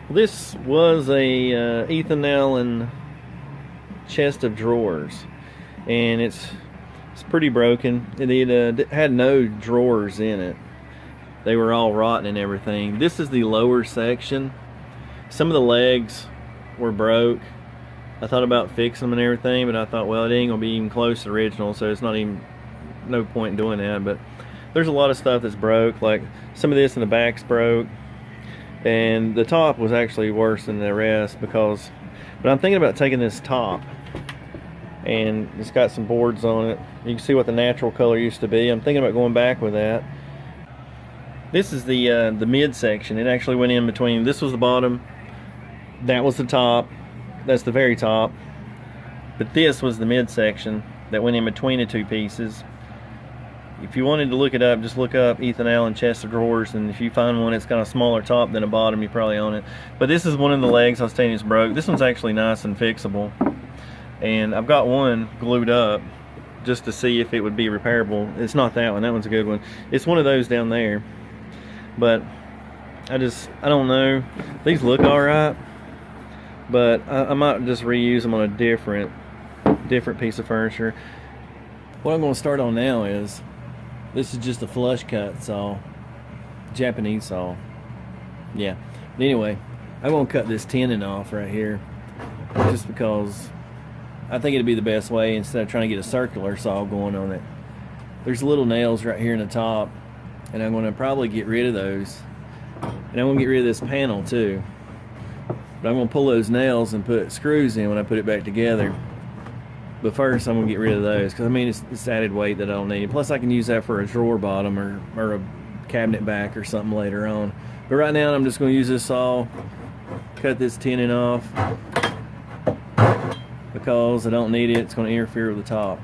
This was a Ethan Allen chest of drawers, and it's pretty broken. It had no drawers in it. They were all rotten and everything. This is the lower section. Some of the legs were broke. I thought about fixing them and everything, but I thought, well, it ain't gonna be even close to the original, so it's not even no point in doing that. But there's a lot of stuff that's broke, like some of this in the back's broke, and the top was actually worse than the rest because. But I'm thinking about taking this top, and it's got some boards on it. You can see what the natural color used to be. I'm thinking about going back with that. This is the mid section. It actually went in between. This was the bottom, that was the top, that's the very top, but this was the mid section that went in between the two pieces. If you wanted to look it up, just look up Ethan Allen chest of drawers, and if you find one that's got a smaller top than a bottom, you probably own it. But this is one of the legs I was telling you is broke. This one's actually nice and fixable, and I've got one glued up just to see if it would be repairable. It's not that one. That one's a good one. It's one of those down there. But I don't know. These look alright, but I might just reuse them on a different piece of furniture. What I'm going to start on now is, this is just a flush cut saw, Japanese saw. Yeah. But anyway, I'm going to cut this tenon off right here, just because I think it'd be the best way instead of trying to get a circular saw going on it. There's little nails right here in the top, and I'm going to probably get rid of those, and I'm going to get rid of this panel too, but I'm going to pull those nails and put screws in when I put it back together. But first I'm going to get rid of those, because I mean it's added weight that I don't need. Plus I can use that for a drawer bottom or a cabinet back or something later on. But right now I'm just going to use this saw, cut this tenon off, because I don't need it. It's going to interfere with the top.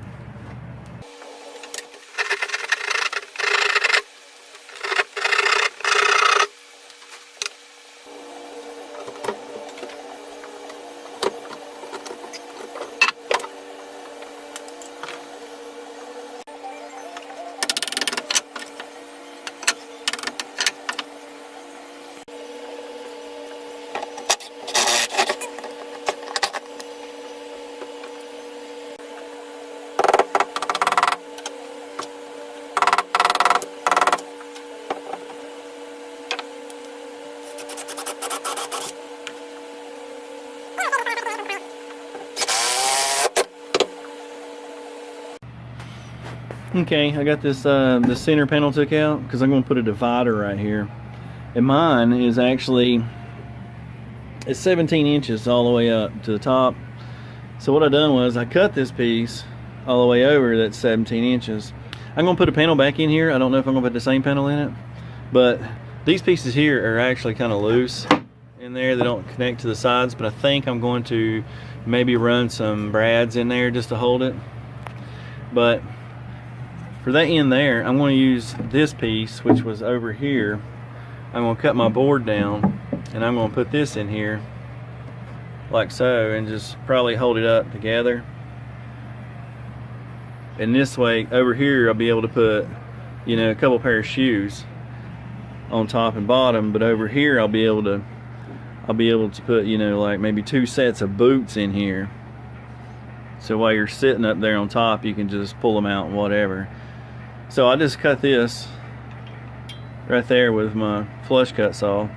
Okay, I got this the center panel took out because I'm going to put a divider right here, and mine is actually, it's 17 inches all the way up to the top. So what I done was I cut this piece all the way over that's 17 inches. I'm going to put a panel back in here. I don't know if I'm going to put the same panel in it, but these pieces here are actually kind of loose in there. They don't connect to the sides, but I think I'm going to maybe run some brads in there just to hold it. But for that end there, I'm going to use this piece, which was over here. I'm going to cut my board down, and I'm going to put this in here like so, and just probably hold it up together. And this way over here I'll be able to put, you know, a couple pair of shoes on top and bottom, but over here I'll be able to put, you know, like maybe 2 sets of boots in here. So while you're sitting up there on top, you can just pull them out and whatever. So I just cut this right there with my flush cut saw.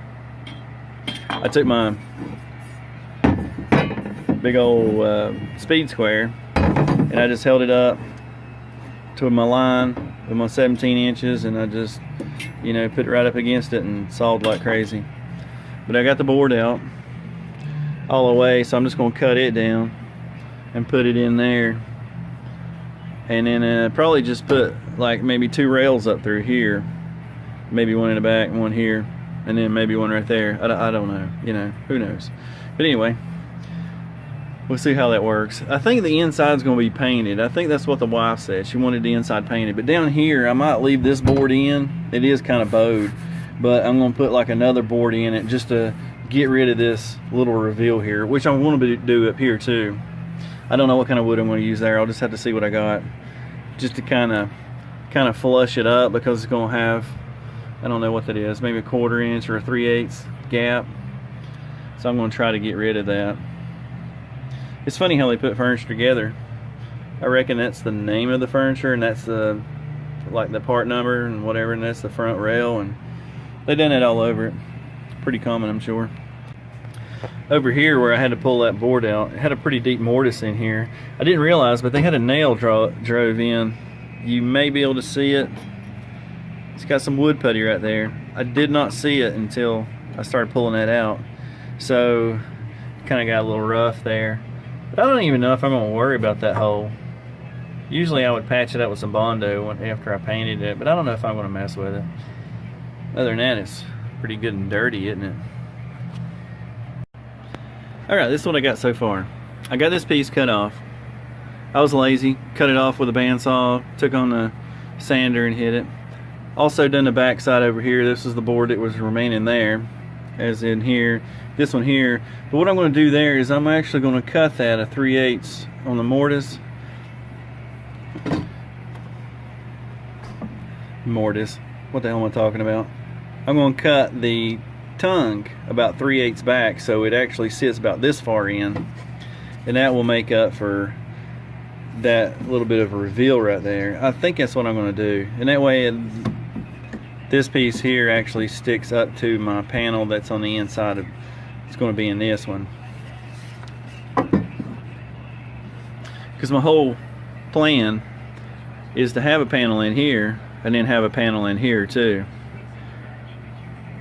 I took my big old speed square, and I just held it up to my line with my 17 inches, and I just, you know, put it right up against it and sawed like crazy. But I got the board out all the way, so I'm just going to cut it down and put it in there, and then probably just put like maybe 2 rails up through here, maybe one in the back and one here, and then maybe one right there. I don't know, you know, who knows. But anyway, we'll see how that works. I think the inside's going to be painted. I think that's what the wife said. She wanted the inside painted. But down here, I might leave this board in. It is kind of bowed, but I'm going to put like another board in it just to get rid of this little reveal here, which I want to do up here too. I don't know what kind of wood I'm going to use there. I'll just have to see what I got, just to kind of flush it up, because it's going to have, I don't know what that is, maybe a 1/4 inch or a 3/8 gap. So I'm going to try to get rid of that. It's funny how they put furniture together. I reckon that's the name of the furniture, and that's the like the part number and whatever, and that's the front rail, and they done it all over it. Pretty common, I'm sure. Over here where I had to pull that board out, it had a pretty deep mortise in here. I didn't realize, but they had a nail drove in. You may be able to see it. It's got some wood putty right there. I did not see it until I started pulling that out. So kind of got a little rough there. But I don't even know if I'm going to worry about that hole. Usually I would patch it up with some Bondo after I painted it, but I don't know if I'm going to mess with it. Other than that, it's pretty good and dirty, isn't it? Alright, this is what I got so far. I got this piece cut off. I was lazy, cut it off with a bandsaw, took on the sander and hit it. Also done the back side over here. This is the board that was remaining there, as in here, this one here. But what I'm going to do there is I'm actually going to cut that a 3/8 on the mortise. What the hell am I talking about? I'm going to cut the tongue about 3/8 back, so it actually sits about this far in, and that will make up for that little bit of a reveal right there. I think that's what I'm going to do, and that way this piece here actually sticks up to my panel that's on the inside of, it's going to be in this one, because my whole plan is to have a panel in here and then have a panel in here too.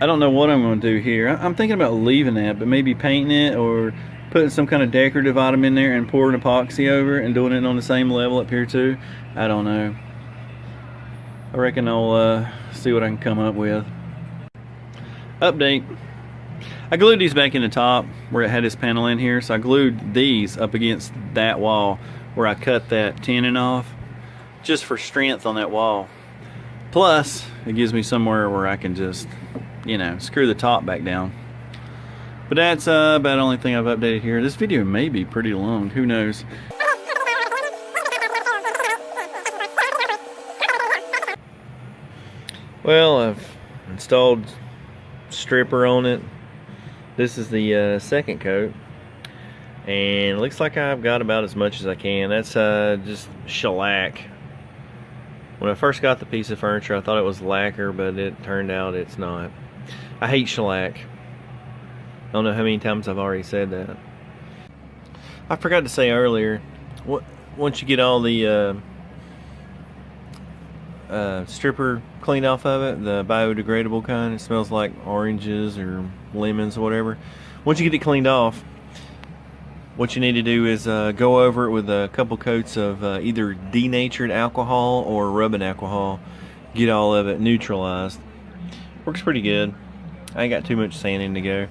I don't know what I'm going to do here. I'm thinking about leaving that, but maybe painting it or putting some kind of decorative item in there and pouring epoxy over it and doing it on the same level up here too. I don't know. I reckon I'll see what I can come up with. Update. I glued these back in the top where it had this panel in here, so I glued these up against that wall where I cut that tenon off, just for strength on that wall. Plus, it gives me somewhere where I can just, you know, screw the top back down. But that's about the only thing I've updated here. This video may be pretty long, who knows. Well, I've installed stripper on it. This is the second coat, and it looks like I've got about as much as I can. That's just shellac. When I first got the piece of furniture, I thought it was lacquer, but it turned out it's not. I hate shellac. I don't know how many times I've already said that. I forgot to say earlier, once you get all the stripper cleaned off of it, the biodegradable kind, it smells like oranges or lemons or whatever. Once you get it cleaned off, what you need to do is go over it with a couple coats of either denatured alcohol or rubbing alcohol. Get all of it neutralized. Works pretty good. I ain't got too much sanding to go.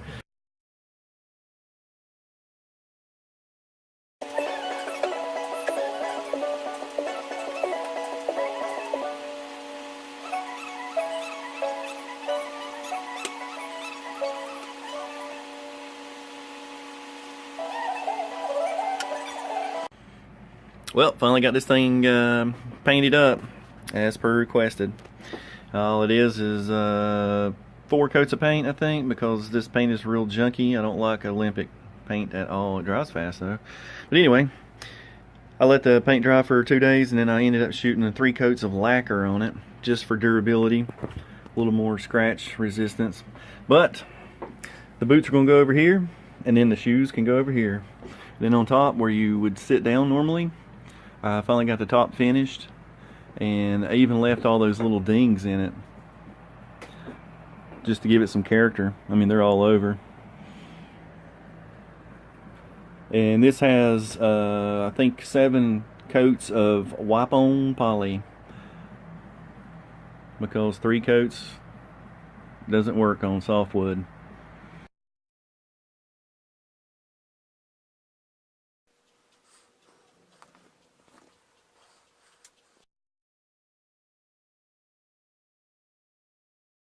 Well, finally got this thing painted up as per requested. All it is 4 coats of paint, I think, because this paint is real junky. I don't like Olympic paint at all. It dries fast though. But anyway, I let the paint dry for 2 days, and then I ended up shooting 3 coats of lacquer on it just for durability, a little more scratch resistance. But the boots are going to go over here, and then the shoes can go over here. Then on top, where you would sit down normally, I finally got the top finished, and I even left all those little dings in it just to give it some character. I mean, they're all over. And this has I think 7 coats of wipe-on poly, because 3 coats doesn't work on softwood.